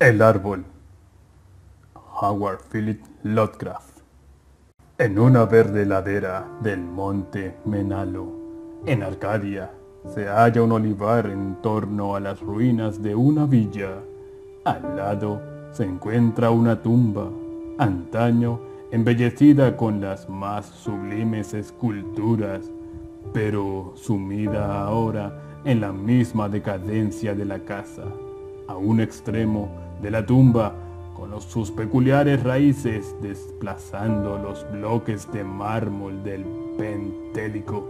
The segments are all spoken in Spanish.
El árbol. Howard Philip Lovecraft. En una verde ladera del monte Menalo, en Arcadia, se halla un olivar en torno a las ruinas de una villa. Al lado se encuentra una tumba, antaño embellecida con las más sublimes esculturas, pero sumida ahora en la misma decadencia de la casa. A un extremo de la tumba, con sus peculiares raíces desplazando los bloques de mármol del Pentélico,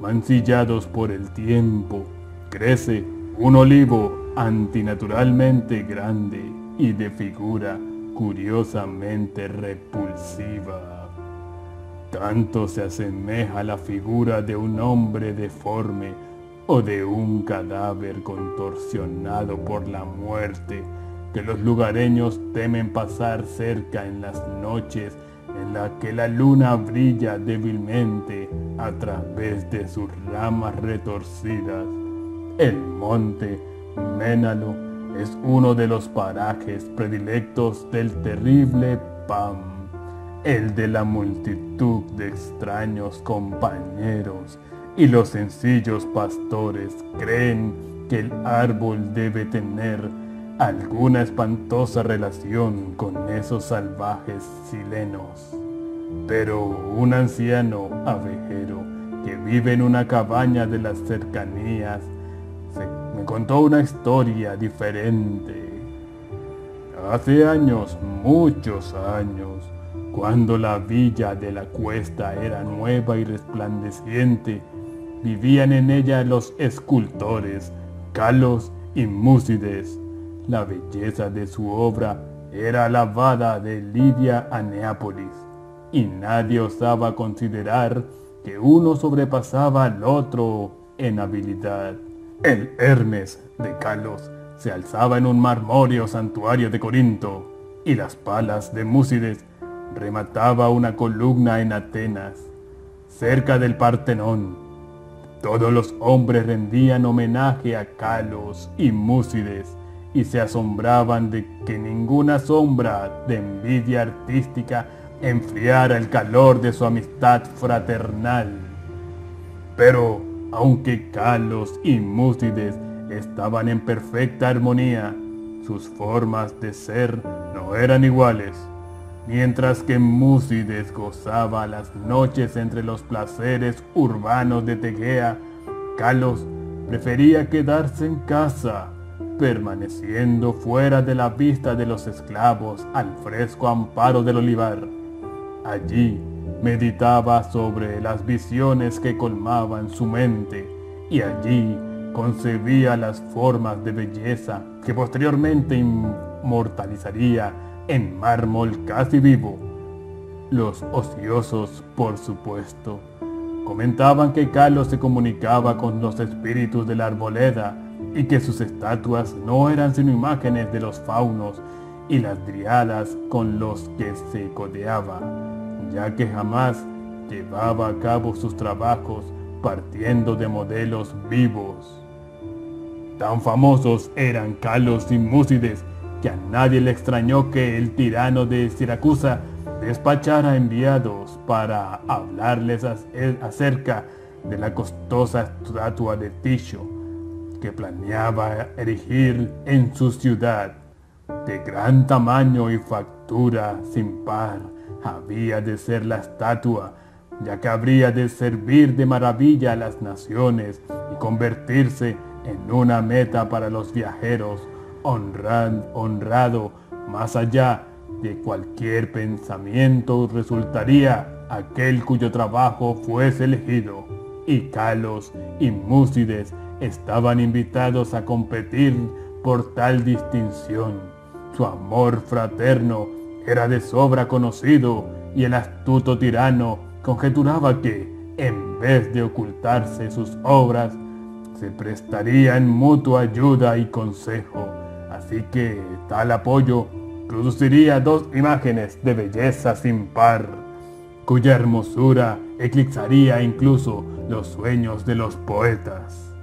mancillados por el tiempo, crece un olivo antinaturalmente grande y de figura curiosamente repulsiva. Tanto se asemeja a la figura de un hombre deforme o de un cadáver contorsionado por la muerte, que los lugareños temen pasar cerca en las noches en las que la luna brilla débilmente a través de sus ramas retorcidas. El monte Menalo es uno de los parajes predilectos del terrible Pan, el de la multitud de extraños compañeros, y los sencillos pastores creen que el árbol debe tener alguna espantosa relación con esos salvajes silenos. Pero un anciano abejero que vive en una cabaña de las cercanías me contó una historia diferente. Hace años, muchos años, cuando la villa de la cuesta era nueva y resplandeciente, vivían en ella los escultores Kalos y Múcides. La belleza de su obra era alabada de Lidia a Neápolis, y nadie osaba considerar que uno sobrepasaba al otro en habilidad. El Hermes de Kalos se alzaba en un marmóreo santuario de Corinto, y las Palas de Múcides remataba una columna en Atenas, cerca del Partenón. Todos los hombres rendían homenaje a Kalos y Múcides y se asombraban de que ninguna sombra de envidia artística enfriara el calor de su amistad fraternal. Pero, aunque Kalos y Múcides estaban en perfecta armonía, sus formas de ser no eran iguales. Mientras que Múcides gozaba las noches entre los placeres urbanos de Tegea, Kalos prefería quedarse en casa, permaneciendo fuera de la vista de los esclavos al fresco amparo del olivar. Allí meditaba sobre las visiones que colmaban su mente, y allí concebía las formas de belleza que posteriormente inmortalizaría en mármol casi vivo. Los ociosos, por supuesto, comentaban que Kalos se comunicaba con los espíritus de la arboleda y que sus estatuas no eran sino imágenes de los faunos y las dríadas con los que se codeaba, ya que jamás llevaba a cabo sus trabajos partiendo de modelos vivos. Tan famosos eran Kalos y Múcides que a nadie le extrañó que el tirano de Siracusa despachara enviados para hablarles acerca de la costosa estatua de Ticio que planeaba erigir en su ciudad. De gran tamaño y factura sin par había de ser la estatua, ya que habría de servir de maravilla a las naciones y convertirse en una meta para los viajeros, honrado más allá de cualquier pensamiento resultaría aquel cuyo trabajo fuese elegido, y Kalos y Múcides estaban invitados a competir por tal distinción. Su amor fraterno era de sobra conocido, y el astuto tirano conjeturaba que, en vez de ocultarse sus obras, se prestarían mutua ayuda y consejo. Así que tal apoyo produciría dos imágenes de belleza sin par, cuya hermosura eclipsaría incluso los sueños de los poetas.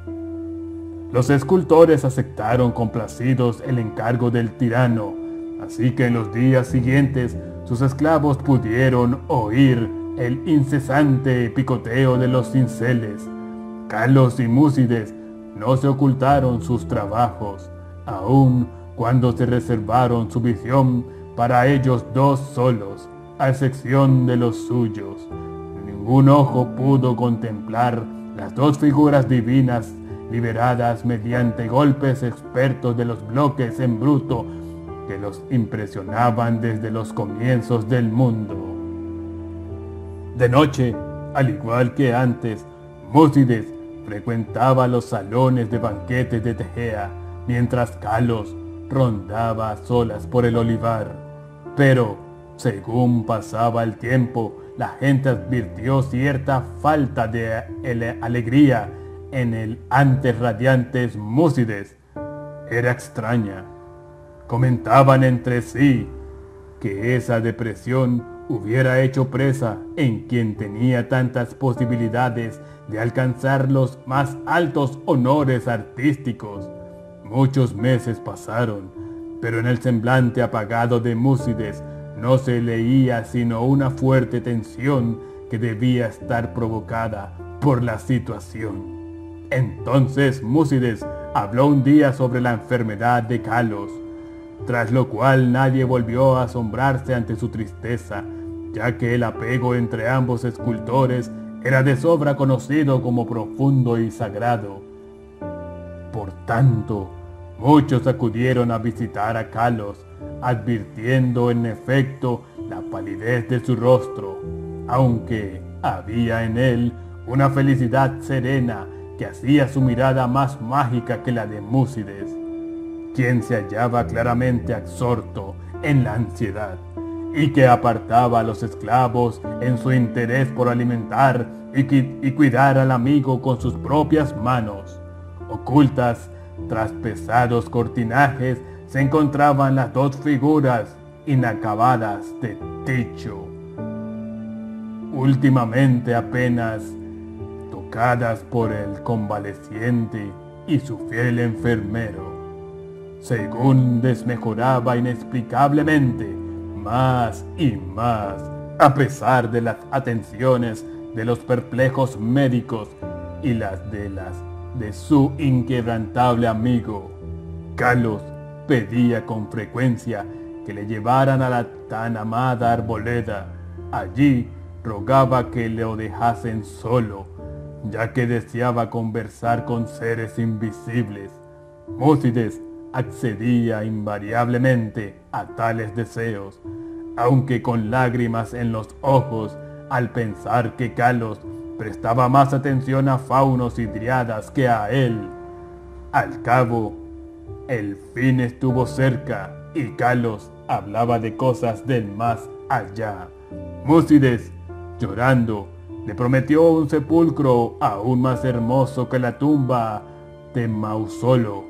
Los escultores aceptaron complacidos el encargo del tirano, así que en los días siguientes sus esclavos pudieron oír el incesante picoteo de los cinceles. Calos y Múcides no se ocultaron sus trabajos, aun cuando se reservaron su visión para ellos dos solos, a excepción de los suyos. Ningún ojo pudo contemplar las dos figuras divinas liberadas mediante golpes expertos de los bloques en bruto que los impresionaban desde los comienzos del mundo. De noche, al igual que antes, Múcides frecuentaba los salones de banquetes de Tegea, mientras Calos rondaba a solas por el olivar. Pero, según pasaba el tiempo, la gente advirtió cierta falta de alegría en el antes radiante Múcides. Era extraña. Comentaban entre sí que esa depresión hubiera hecho presa en quien tenía tantas posibilidades de alcanzar los más altos honores artísticos. Muchos meses pasaron, pero en el semblante apagado de Múcides no se leía sino una fuerte tensión que debía estar provocada por la situación. Entonces Múcides habló un día sobre la enfermedad de Calos, tras lo cual nadie volvió a asombrarse ante su tristeza, ya que el apego entre ambos escultores era de sobra conocido como profundo y sagrado. Por tanto, muchos acudieron a visitar a Calos, advirtiendo en efecto la palidez de su rostro, aunque había en él una felicidad serena que hacía su mirada más mágica que la de Múcides, quien se hallaba claramente absorto en la ansiedad y que apartaba a los esclavos en su interés por alimentar y cuidar al amigo con sus propias manos. Ocultas tras pesados cortinajes se encontraban las dos figuras inacabadas de techo, últimamente apenas tocadas por el convaleciente y su fiel enfermero. Según desmejoraba inexplicablemente más y más, a pesar de las atenciones de los perplejos médicos y las de su inquebrantable amigo, Calos pedía con frecuencia que le llevaran a la tan amada arboleda. Allí rogaba que lo dejasen solo, ya que deseaba conversar con seres invisibles. Múcides accedía invariablemente a tales deseos, aunque con lágrimas en los ojos al pensar que Calos prestaba más atención a faunos y dríadas que a él. Al cabo, el fin estuvo cerca y Calos hablaba de cosas del más allá. Múcides, llorando, le prometió un sepulcro aún más hermoso que la tumba de Mausolo.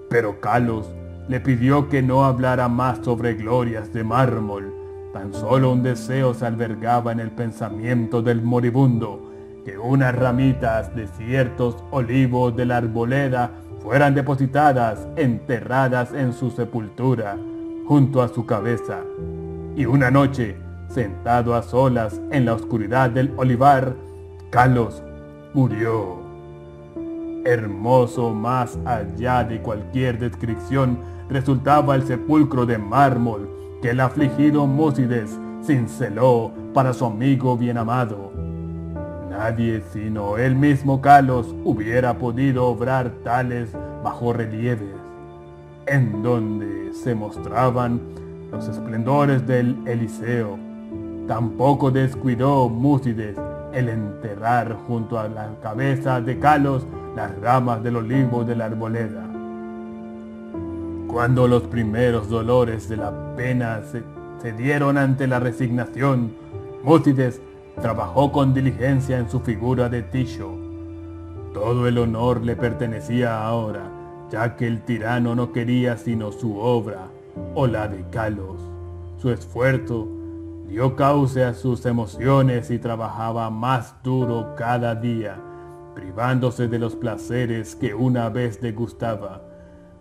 Pero Calos le pidió que no hablara más sobre glorias de mármol. Tan solo un deseo se albergaba en el pensamiento del moribundo, que unas ramitas de ciertos olivos de la arboleda fueran depositadas, enterradas en su sepultura, junto a su cabeza. Y una noche, sentado a solas en la oscuridad del olivar, Calos murió. Hermoso más allá de cualquier descripción resultaba el sepulcro de mármol que el afligido Múcides cinceló para su amigo bien amado. Nadie sino él mismo Calos hubiera podido obrar tales bajorrelieves, en donde se mostraban los esplendores del Eliseo. Tampoco descuidó Múcides el enterrar junto a la cabeza de Calos las ramas del olivo de la arboleda. Cuando los primeros dolores de la pena se dieron ante la resignación, Múcides trabajó con diligencia en su figura de Ticio. Todo el honor le pertenecía ahora, ya que el tirano no quería sino su obra o la de Calos. Su esfuerzo dio cauce a sus emociones y trabajaba más duro cada día, privándose de los placeres que una vez degustaba.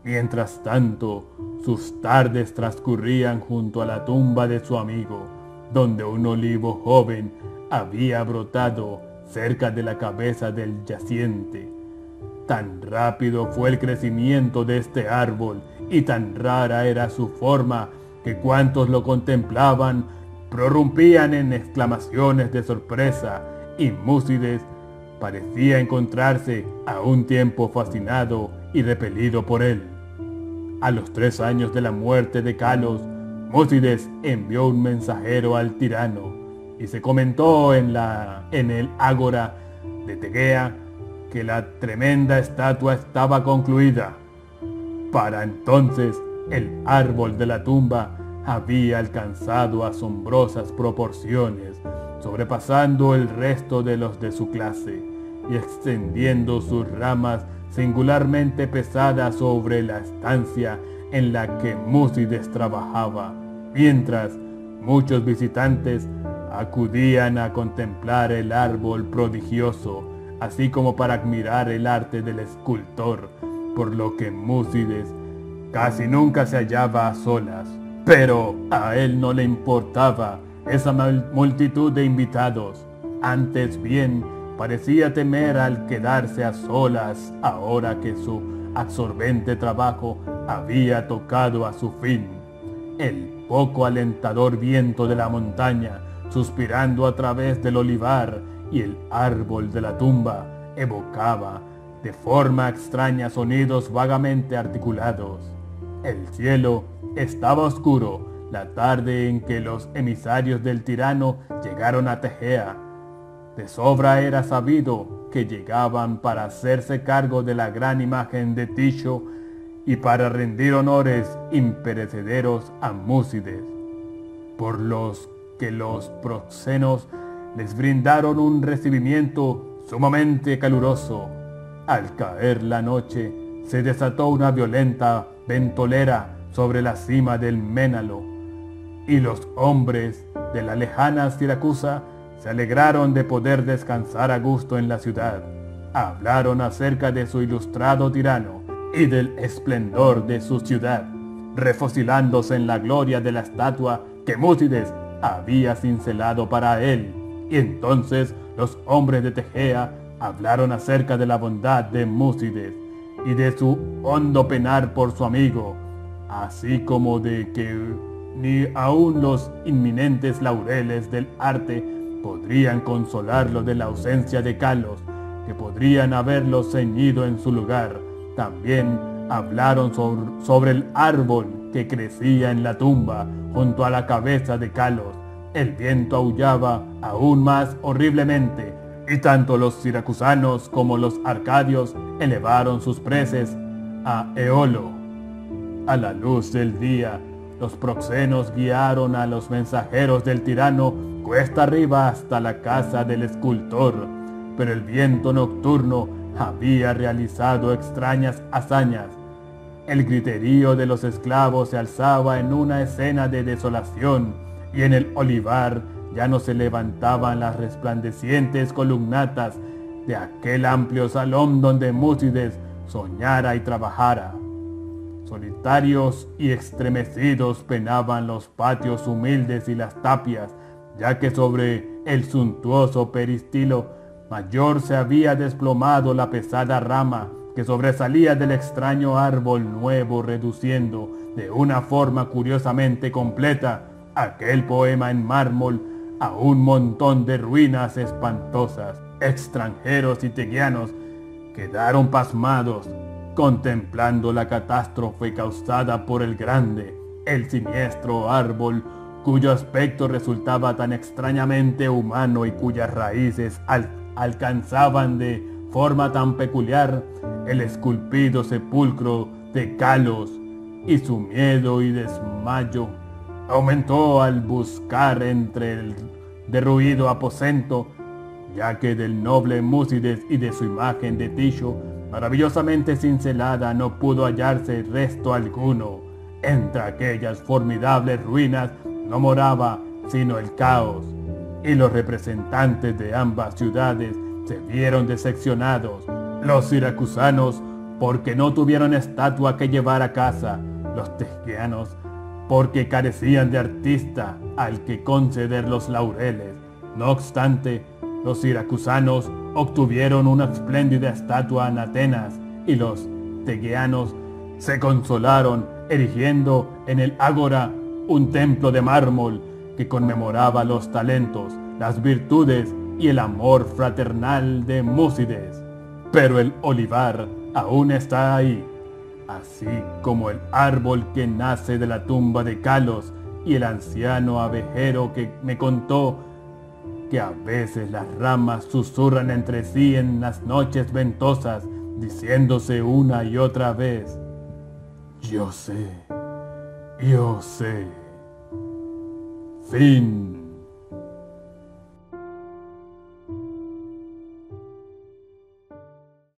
Mientras tanto, sus tardes transcurrían junto a la tumba de su amigo, donde un olivo joven había brotado cerca de la cabeza del yaciente. Tan rápido fue el crecimiento de este árbol y tan rara era su forma que cuantos lo contemplaban prorrumpían en exclamaciones de sorpresa, y Múcides parecía encontrarse a un tiempo fascinado y repelido por él. A los 3 años de la muerte de Calos, Múcides envió un mensajero al tirano y se comentó en el ágora de Tegea que la tremenda estatua estaba concluida. Para entonces el árbol de la tumba había alcanzado asombrosas proporciones, sobrepasando el resto de los de su clase y extendiendo sus ramas singularmente pesadas sobre la estancia en la que Múcides trabajaba, mientras muchos visitantes acudían a contemplar el árbol prodigioso, así como para admirar el arte del escultor, por lo que Múcides casi nunca se hallaba a solas. Pero a él no le importaba esa multitud de invitados. Antes bien, parecía temer al quedarse a solas ahora que su absorbente trabajo había tocado a su fin. El poco alentador viento de la montaña, suspirando a través del olivar y el árbol de la tumba, evocaba de forma extraña sonidos vagamente articulados. El cielo estaba oscuro la tarde en que los emisarios del tirano llegaron a Tegea. De sobra era sabido que llegaban para hacerse cargo de la gran imagen de Ticho y para rendir honores imperecederos a Múcides, por los que los proxenos les brindaron un recibimiento sumamente caluroso. Al caer la noche, se desató una violenta ventolera sobre la cima del Ménalo, y los hombres de la lejana Siracusa se alegraron de poder descansar a gusto en la ciudad. Hablaron acerca de su ilustrado tirano y del esplendor de su ciudad, refocilándose en la gloria de la estatua que Múcides había cincelado para él. Y entonces los hombres de Tegea hablaron acerca de la bondad de Múcides y de su hondo penar por su amigo, así como de que ni aun los inminentes laureles del arte podrían consolarlo de la ausencia de Calos, que podrían haberlo ceñido en su lugar. También hablaron sobre el árbol que crecía en la tumba junto a la cabeza de Calos. El viento aullaba aún más horriblemente, y tanto los siracusanos como los arcadios elevaron sus preces a Eolo. A la luz del día, los proxenos guiaron a los mensajeros del tirano cuesta arriba hasta la casa del escultor, pero el viento nocturno había realizado extrañas hazañas. El griterío de los esclavos se alzaba en una escena de desolación, y en el olivar ya no se levantaban las resplandecientes columnatas de aquel amplio salón donde Múcides soñara y trabajara. Solitarios y estremecidos penaban los patios humildes y las tapias, ya que sobre el suntuoso peristilo mayor se había desplomado la pesada rama que sobresalía del extraño árbol nuevo, reduciendo de una forma curiosamente completa aquel poema en mármol a un montón de ruinas espantosas. Extranjeros y teguianos quedaron pasmados, contemplando la catástrofe causada por el grande, el siniestro árbol, cuyo aspecto resultaba tan extrañamente humano y cuyas raíces alcanzaban de forma tan peculiar el esculpido sepulcro de Calos, y su miedo y desmayo aumentó al buscar entre el derruido aposento, ya que del noble Múcides y de su imagen de Ticho, maravillosamente cincelada, no pudo hallarse resto alguno. Entre aquellas formidables ruinas no moraba sino el caos, y los representantes de ambas ciudades se vieron decepcionados. Los siracusanos porque no tuvieron estatua que llevar a casa, los tegeanos porque carecían de artista al que conceder los laureles. No obstante, los siracusanos obtuvieron una espléndida estatua en Atenas y los tegeanos se consolaron erigiendo en el ágora un templo de mármol que conmemoraba los talentos, las virtudes y el amor fraternal de Múcides. Pero el olivar aún está ahí, así como el árbol que nace de la tumba de Calos y el anciano abejero que me contó que a veces las ramas susurran entre sí en las noches ventosas, diciéndose una y otra vez: yo sé, yo sé. Fin.